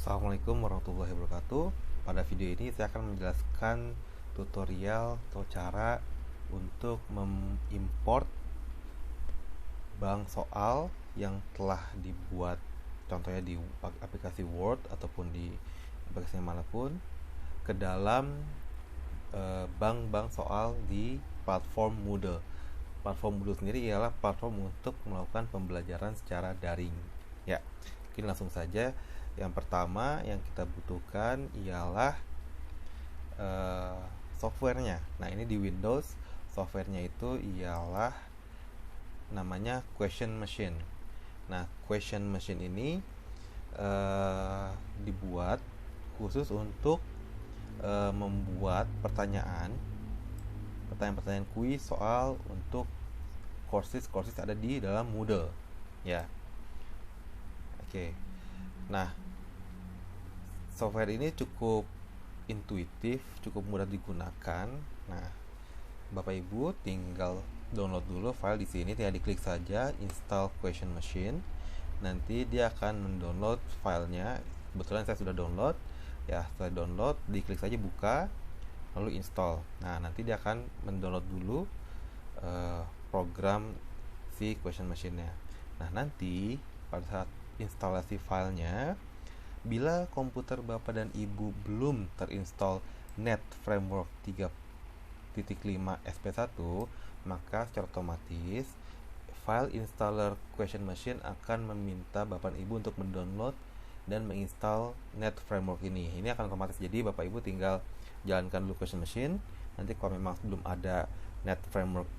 Assalamualaikum warahmatullahi wabarakatuh. Pada video ini saya akan menjelaskan tutorial atau cara untuk mengimport bank soal yang telah dibuat, contohnya di aplikasi Word ataupun di aplikasi manapun, ke dalam bank-bank soal di platform Moodle. Platform Moodle sendiri ialah platform untuk melakukan pembelajaran secara daring. Ya, mungkin langsung saja. Yang pertama yang kita butuhkan ialah softwarenya. Nah, ini di Windows softwarenya itu ialah namanya Question Machine. Nah, Question Machine ini dibuat khusus untuk membuat pertanyaan-pertanyaan kuis soal untuk courses ada di dalam Moodle. Ya, oke. Nah, software ini cukup intuitif, cukup mudah digunakan. Nah, Bapak Ibu tinggal download dulu file di sini, tinggal diklik saja install Question Machine. Nanti dia akan mendownload filenya. Kebetulan saya sudah download. Ya, setelah download, diklik saja buka, lalu install. Nah, nanti dia akan mendownload dulu program si Question Machine-nya. Nah, nanti pada saat instalasi filenya, bila komputer Bapak dan Ibu belum terinstall Net Framework 3.5 SP1, maka secara otomatis file installer Question Machine akan meminta Bapak dan Ibu untuk mendownload dan menginstal Net Framework ini. Ini akan otomatis, jadi Bapak Ibu tinggal jalankan dulu Question Machine. Nanti kalau memang belum ada Net Framework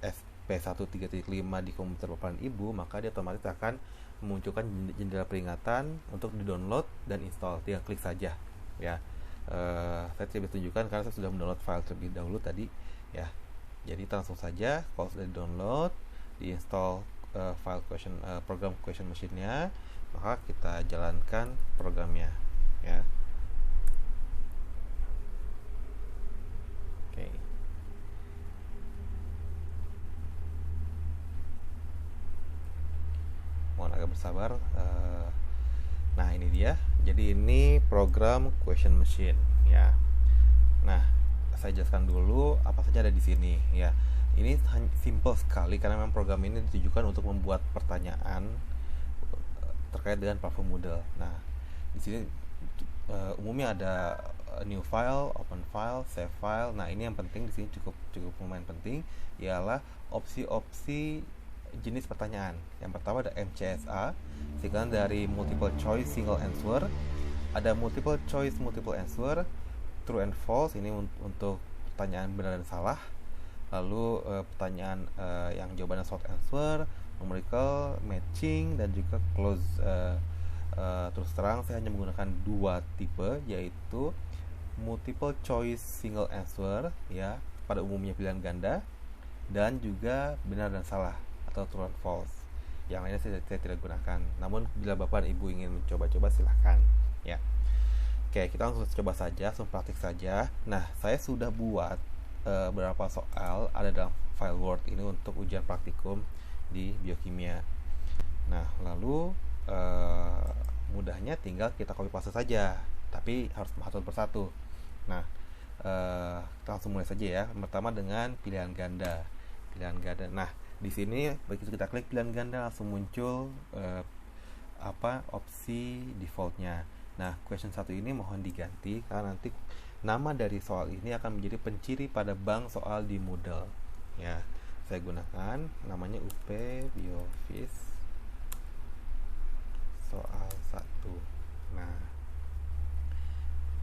SP1 3.5 di komputer Bapak dan Ibu, maka dia otomatis akan memunculkan jendela peringatan untuk di-download dan install. Tinggal klik saja, ya. Saya tidak bisa tunjukkan karena saya sudah mendownload file terlebih dahulu tadi, ya. Jadi langsung saja, kalau sudah di-download, di-install file program Question Machine-nya, maka kita jalankan programnya, ya. Oke. Mohon agak bersabar. Nah, ini dia. Jadi ini program Question Machine, ya. Nah, saya jelaskan dulu apa saja ada di sini, ya. Ini simple sekali karena memang program ini ditujukan untuk membuat pertanyaan terkait dengan platform Moodle. Nah, di sini umumnya ada new file, open file, save file. Nah, ini yang penting di sini cukup lumayan penting, ialah opsi-opsi jenis pertanyaan. Yang pertama ada MCSA, singkatan dari multiple choice single answer. Ada multiple choice multiple answer, true and false, ini untuk pertanyaan benar dan salah. Lalu pertanyaan yang jawabannya short answer, numerical, matching, dan juga close. Terus terang saya hanya menggunakan dua tipe, yaitu multiple choice single answer, ya, pada umumnya pilihan ganda, dan juga benar dan salah atau true and false. Yang lainnya saya tidak gunakan. Namun bila Bapak dan Ibu ingin mencoba-coba, silahkan, ya. Oke, kita langsung coba saja, langsung praktik saja. Nah, saya sudah buat beberapa soal ada dalam file Word ini untuk ujian praktikum di biokimia. Nah, lalu mudahnya tinggal kita copy paste saja, tapi harus satu persatu. Nah, kita langsung mulai saja, ya. Pertama dengan pilihan ganda. Nah, di sini begitu kita klik pilihan ganda, langsung muncul opsi defaultnya. Nah, question 1 ini mohon diganti karena nanti nama dari soal ini akan menjadi penciri pada bank soal di Moodle, ya. Saya gunakan namanya UP Biofis soal 1. Nah,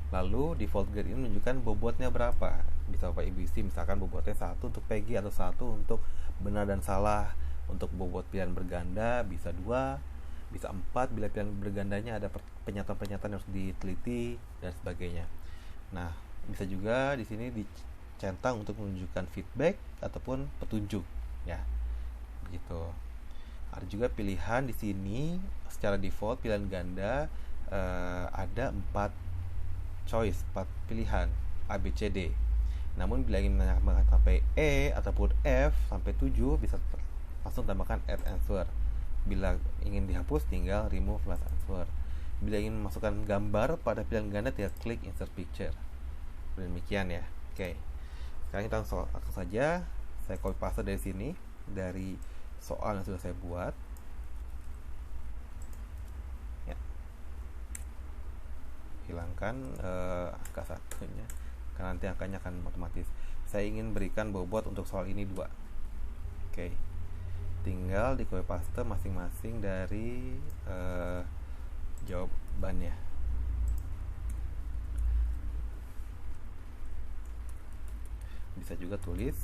lalu default grade ini menunjukkan bobotnya berapa. Bisa Bapak Ibu isi, misalkan bobotnya 1 untuk PG atau 1 untuk benar dan salah. Untuk bobot pilihan berganda bisa 2, bisa 4 bila pilihan bergandanya ada pernyataan-pernyataan yang harus diteliti dan sebagainya. Nah, bisa juga di sini dicentang untuk menunjukkan feedback ataupun petunjuk, ya. Begitu. Ada juga pilihan di sini secara default pilihan ganda ada 4 choice, 4 pilihan A, B, C, D. Namun bila ingin menambahkan sampai E ataupun F sampai 7, bisa langsung tambahkan add answer. Bila ingin dihapus, tinggal remove last answer. Bila ingin memasukkan gambar pada pilihan ganda, tinggal klik insert picture. Demikian ya. Oke. Sekarang kita langsung saja saya copy paste dari sini, dari soal yang sudah saya buat. Ya. Hilangkan angka satunya, karena nanti angkanya akan otomatis. Saya ingin berikan bobot untuk soal ini 2. Oke. Tinggal di copy paste masing-masing dari jawabannya. Bisa juga tulis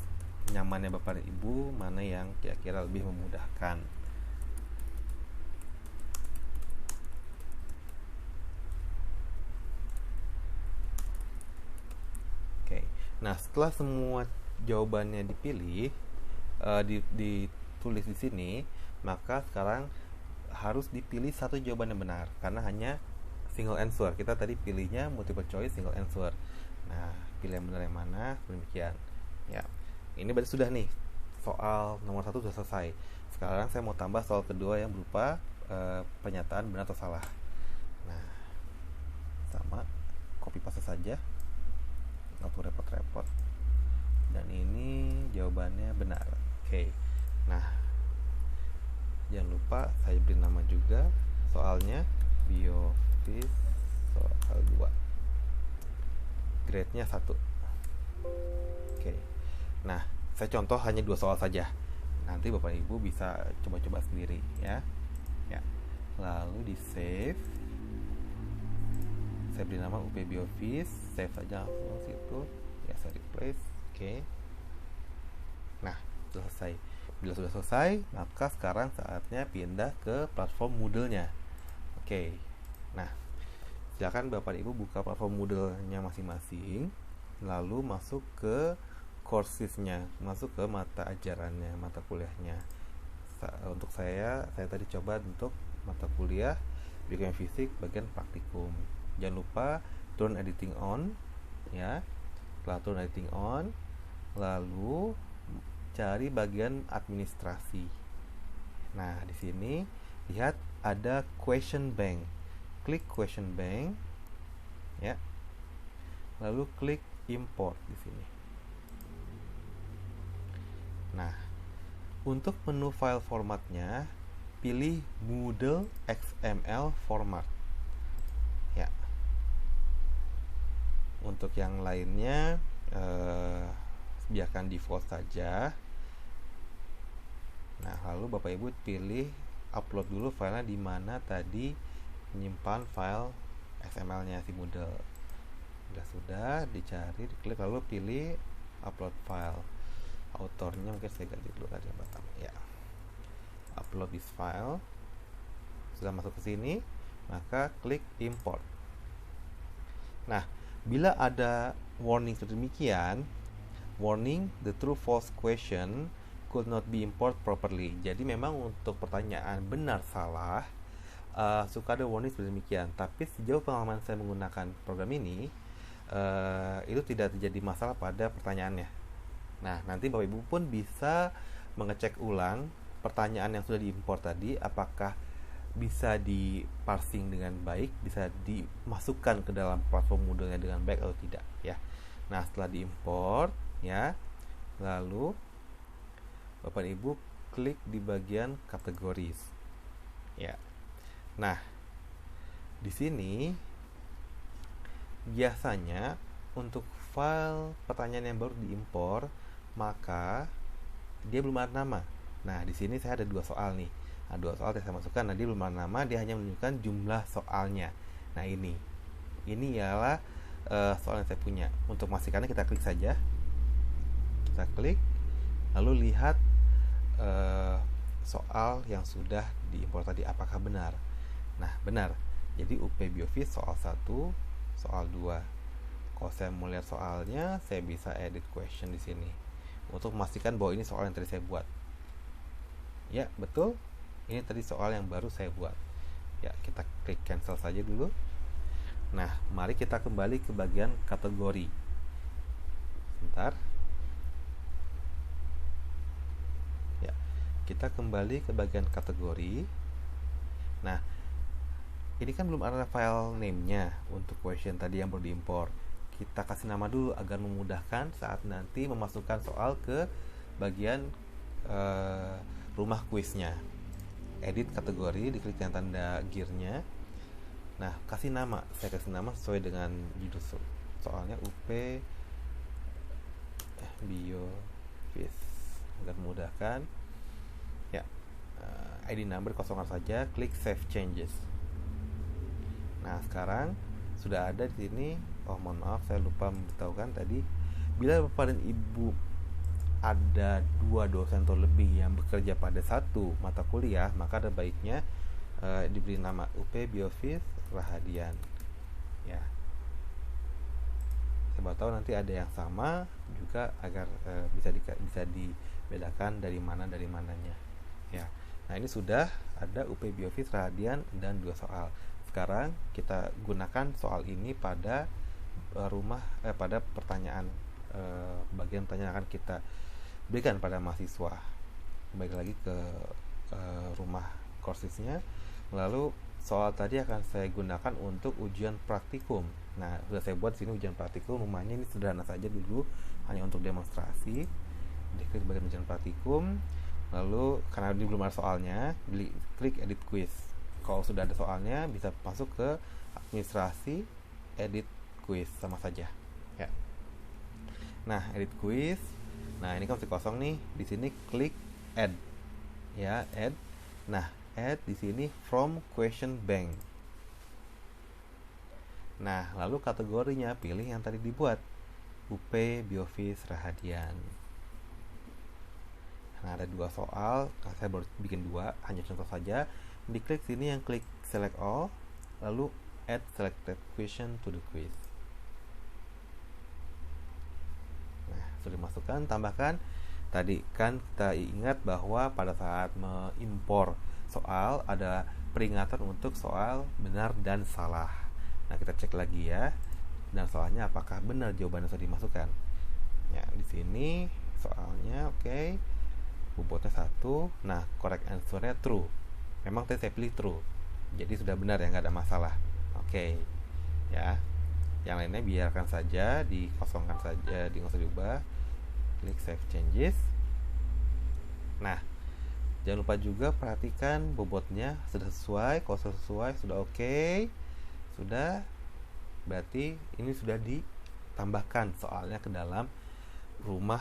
nyamannya Bapak dan Ibu mana yang kira-kira lebih memudahkan. Oke. Nah, setelah semua jawabannya dipilih, ditulis di sini, maka sekarang harus dipilih satu jawaban yang benar, karena hanya single answer. Kita tadi pilihnya multiple choice single answer. Nah, pilih yang benar yang mana, demikian. Ya, ini berarti sudah nih, soal nomor 1 sudah selesai. Sekarang saya mau tambah soal kedua yang berupa pernyataan benar atau salah. Nah, sama, copy paste saja, nggak perlu repot-repot. Dan ini jawabannya benar. Oke. Nah, jangan lupa saya beri nama juga soalnya, Biofis soal 2, grade-nya 1. Oke. Nah, saya contoh hanya 2 soal saja. Nanti Bapak Ibu bisa coba-coba sendiri ya. Ya. Lalu di save. Saya beri nama UP Biofis, save saja langsung situ. Ya, saya replace. Oke. Nah, sudah selesai. Bila sudah selesai, maka sekarang saatnya pindah ke platform Moodle-nya. Oke. Nah, silakan Bapak Ibu buka platform Moodle-nya masing-masing, lalu masuk ke courses-nya, masuk ke mata ajarannya, mata kuliahnya. Untuk saya tadi coba untuk mata kuliah biokimia fisik bagian praktikum. Jangan lupa turn editing on ya. Setelah turn editing on, lalu cari bagian administrasi. Nah, di sini lihat ada question bank. Klik question bank ya. Lalu klik import di sini. Nah, untuk menu file formatnya pilih Moodle XML format. Ya. Untuk yang lainnya biarkan default saja. Nah, lalu Bapak Ibu pilih upload dulu filenya di mana tadi menyimpan file XML-nya si Moodle. Sudah dicari, diklik lalu pilih upload file. Autornya mungkin saya ganti dulu tadi yang pertama ya. Upload this file. Sudah masuk ke sini, maka klik import. Nah, bila ada warning sedemikian, warning, the true false question could not be import properly. Jadi memang untuk pertanyaan benar salah suka ada warning sedemikian. Tapi sejauh pengalaman saya menggunakan program ini, itu tidak terjadi masalah pada pertanyaannya. Nah, nanti Bapak Ibu pun bisa mengecek ulang pertanyaan yang sudah diimport tadi, apakah bisa di-parsing dengan baik, bisa dimasukkan ke dalam platform Moodle-nya dengan baik atau tidak ya. Nah, setelah diimport ya, lalu Bapak Ibu klik di bagian categories ya. Nah, di sini biasanya untuk file pertanyaan yang baru diimpor, maka dia belum ada nama. Nah, di sini saya ada 2 soal nih. Nah, 2 soal yang saya masukkan, nah dia belum ada nama, dia hanya menunjukkan jumlah soalnya. Nah, ini ialah soal yang saya punya. Untuk memastikannya kita klik saja. Kita klik, lalu lihat soal yang sudah diimpor tadi apakah benar. Nah, benar. Jadi UP Biofis soal 1, soal 2. Kalau saya mau lihat soalnya, saya bisa edit question di sini untuk memastikan bahwa ini soal yang tadi saya buat. Ya, betul. Ini tadi soal yang baru saya buat. Ya, kita klik cancel saja dulu. Nah, mari kita kembali ke bagian kategori. Sebentar. Ya, kita kembali ke bagian kategori. Nah, ini kan belum ada file name-nya untuk question tadi yang baru diimpor. Kita kasih nama dulu agar memudahkan saat nanti memasukkan soal ke bagian rumah kuisnya. Edit kategori, diklik yang tanda gearnya. Nah, kasih nama. Saya kasih nama sesuai dengan judul soalnya, UP Biophys, agar memudahkan. Ya, ID number kosongan saja, klik Save Changes. Nah, sekarang sudah ada di sini. Oh, mohon maaf, saya lupa memberitahukan tadi. Bila Bapak dan Ibu ada 2 dosen atau lebih yang bekerja pada satu mata kuliah, maka ada baiknya diberi nama UP Biophys Rahadian. Ya. Siapa tahu nanti ada yang sama juga agar bisa dibedakan dari mananya. Ya. Nah, ini sudah ada UP Biophys Rahadian dan 2 soal. Sekarang kita gunakan soal ini pada pada pertanyaan bagian pertanyaan akan kita berikan pada mahasiswa. Baik lagi ke rumah courses-nya. Lalu soal tadi akan saya gunakan untuk ujian praktikum. Nah, sudah saya buat sini ujian praktikum. Rumahnya ini sederhana saja dulu, hanya untuk demonstrasi. Diklik bagian ujian praktikum. Lalu karena ini belum ada soalnya, klik edit quiz. Kalau sudah ada soalnya, bisa masuk ke administrasi, edit quiz, sama saja. Ya. Nah, edit quiz. Nah, ini kan masih kosong nih. Di sini klik add. Ya, add. Nah, add di sini from question bank. Nah, lalu kategorinya pilih yang tadi dibuat. UP Biophys Rahadian. Nah, ada 2 soal. Saya baru bikin 2, hanya contoh saja. Diklik sini yang klik select all, lalu add selected question to the quiz. Nah, sudah dimasukkan, tambahkan. Tadi kan kita ingat bahwa pada saat mengimpor soal ada peringatan untuk soal benar dan salah. Nah, kita cek lagi ya. Dan soalnya apakah benar jawabannya sudah dimasukkan. Ya, di sini soalnya oke. Bobotnya 1. Nah, correct answer-nya true. Memang tadi saya pilih true, jadi sudah benar ya, nggak ada masalah. Oke. Ya, yang lainnya biarkan saja, dikosongkan saja, nggak usah diubah. Klik save changes. Nah, jangan lupa juga perhatikan bobotnya sudah sesuai. Kalau sudah sesuai, sudah oke. Sudah, berarti ini sudah ditambahkan soalnya ke dalam rumah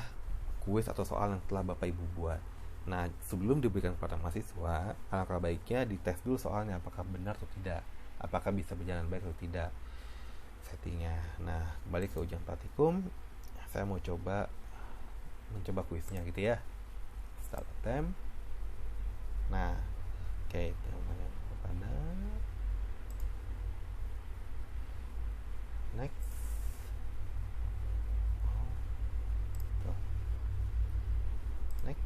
kuis atau soal yang telah Bapak Ibu buat. Nah, sebelum diberikan kepada mahasiswa, alangkah baiknya dites dulu soalnya apakah benar atau tidak, apakah bisa berjalan baik atau tidak settingnya. Nah, kembali ke ujian praktikum. Saya mau mencoba kuisnya gitu ya. Start attempt. Nah, oke, namanya pada next. Next.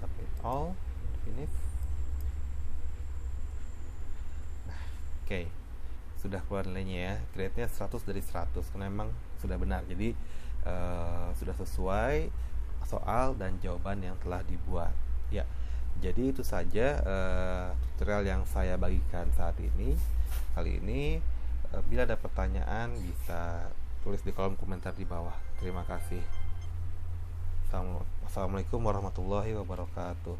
Submit all, finish. Nah, oke. Sudah keluar nilainya ya. Grade-nya 100 dari 100 karena memang sudah benar. Jadi sudah sesuai soal dan jawaban yang telah dibuat. Ya. Jadi itu saja tutorial yang saya bagikan saat ini. Kali ini bila ada pertanyaan bisa tulis di kolom komentar di bawah. Terima kasih. Assalamualaikum warahmatullahi wabarakatuh.